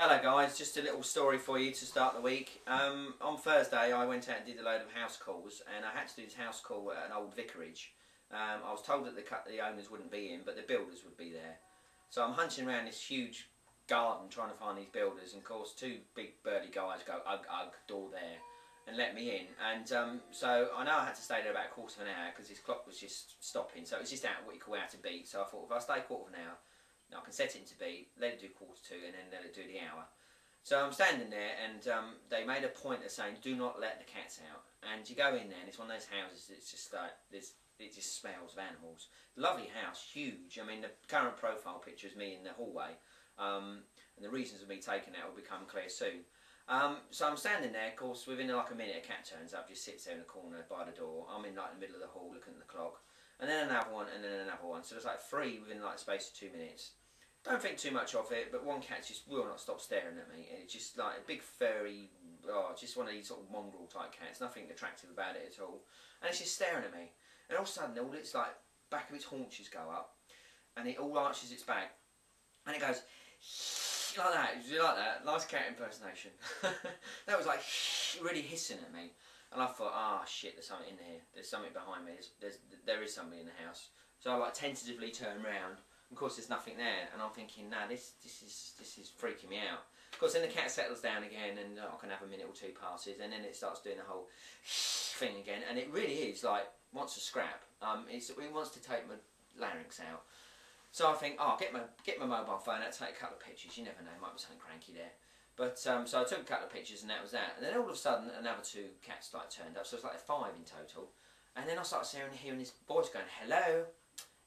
Hello guys, just a little story for you to start the week. On Thursday I went out and did a load of house calls, and I had to do this house call at an old vicarage. I was told that the owners wouldn't be in, but the builders would be there. So I'm hunting around this huge garden trying to find these builders, and of course two big burly guys go ugh ugh, door there, and let me in. And so I know I had to stay there about a quarter of an hour because his clock was just stopping, so it was just out what you call out of beat. So I thought if I stay a quarter of an hour, I can set it to beat, let it do quarter to, and then let it do the hour. So I'm standing there, and they made a point of saying, do not let the cats out. And you go in there, and it's one of those houses that's just like, it just smells of animals. Lovely house, huge. I mean, the current profile picture is me in the hallway, and the reasons of me taking that will become clear soon. So I'm standing there, of course, within like a minute a cat turns up, just sits there in the corner by the door. I'm in like the middle of the hall looking at the clock. And then another one, and then another one. So there's like three within like the space of 2 minutes. Don't think too much of it, but one cat just will not stop staring at me. It's just like a big furry, just one of these sort of mongrel type cats. Nothing attractive about it at all. And it's just staring at me. And all of a sudden, all its like back of its haunches go up, and it all arches its back, and it goes like that. You like that? Nice cat impersonation. That was like really hissing at me, and I thought, ah, shit, there's something in here. There's something behind me. There is somebody in the house. So I like tentatively turn round. Of course, there's nothing there, and I'm thinking, nah, this is freaking me out. Of course, then the cat settles down again, and I can have a minute or two passes, and then it starts doing the whole thing again, and it really is like wants to scrap. It wants to take my larynx out. So I think, oh, get my mobile phone out, take a couple of pictures. You never know, might be something cranky there. But so I took a couple of pictures, and that was that. And then all of a sudden, another two cats like turned up, so it's like 5 in total. And then I started hearing this voice going, hello,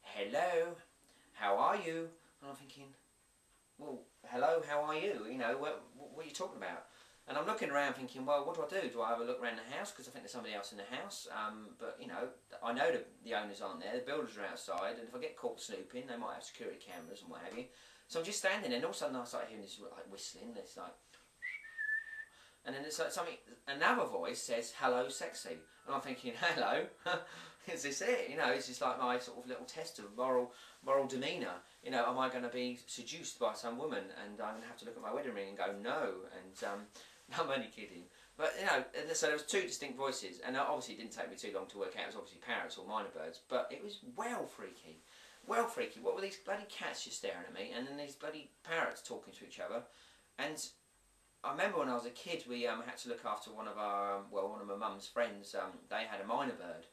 hello. How are you? And I'm thinking, well, hello, how are you? You know, what are you talking about? And I'm looking around thinking, well, what do? Do I have a look around the house? Because I think there's somebody else in the house. But, you know, I know the owners aren't there. The builders are outside. And if I get caught snooping, they might have security cameras and what have you. So I'm just standing there, and all of a sudden I started hearing this like whistling. This like... And then it's like another voice says, hello, sexy. And I'm thinking, hello, is this it? You know, is this like my sort of little test of moral demeanour? You know, am I going to be seduced by some woman, and I'm going to have to look at my wedding ring and go, no, and I'm only kidding. But, you know, so there was 2 distinct voices, and obviously it didn't take me too long to work out it was obviously parrots or minor birds, but it was well freaky. Well freaky. What were these bloody cats just staring at me, and then these bloody parrots talking to each other, and... I remember when I was a kid, we had to look after one of my mum's friends. They had a minor bird,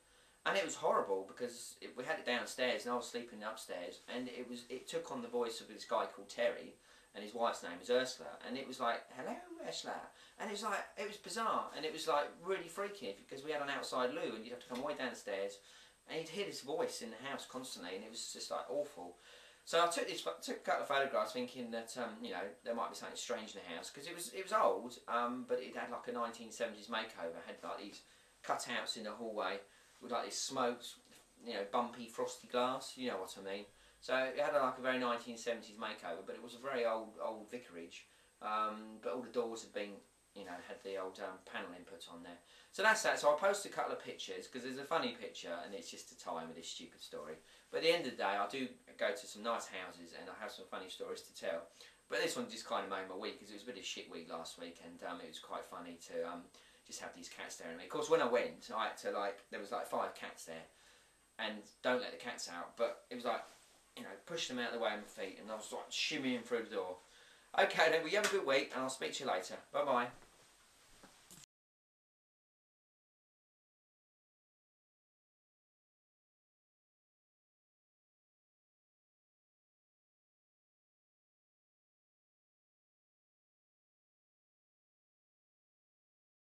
and it was horrible because we had it downstairs, and I was sleeping upstairs, and it took on the voice of this guy called Terry, and his wife's name was Ursula, and it was like, hello, Ursula, and it was bizarre, and it was like really freaky because we had an outside loo, and you'd have to come way downstairs, and you'd hear this voice in the house constantly, and it was just like awful. So I took a couple of photographs, thinking that you know, there might be something strange in the house, because it was old, but it had like a 1970s makeover. It had like these cutouts in the hallway with like this smoked, you know, bumpy, frosty glass. You know what I mean? So it had like a very 1970s makeover, but it was a very old vicarage. But all the doors had been, you know, had the old panel inputs on there. So that's that. So I'll post a couple of pictures, because there's a funny picture, and it's just to tie in with this stupid story. But at the end of the day, I do go to some nice houses, and I have some funny stories to tell. But this one just kind of made my week, because it was a bit of a shit week last week, and it was quite funny to just have these cats staring at me. Of course, when I went, I had to there was like 5 cats there, and don't let the cats out. But it was like, you know, push them out of the way of my feet, and I was like shimmying through the door. Okay then, well, you have a good week, and I'll speak to you later. Bye bye.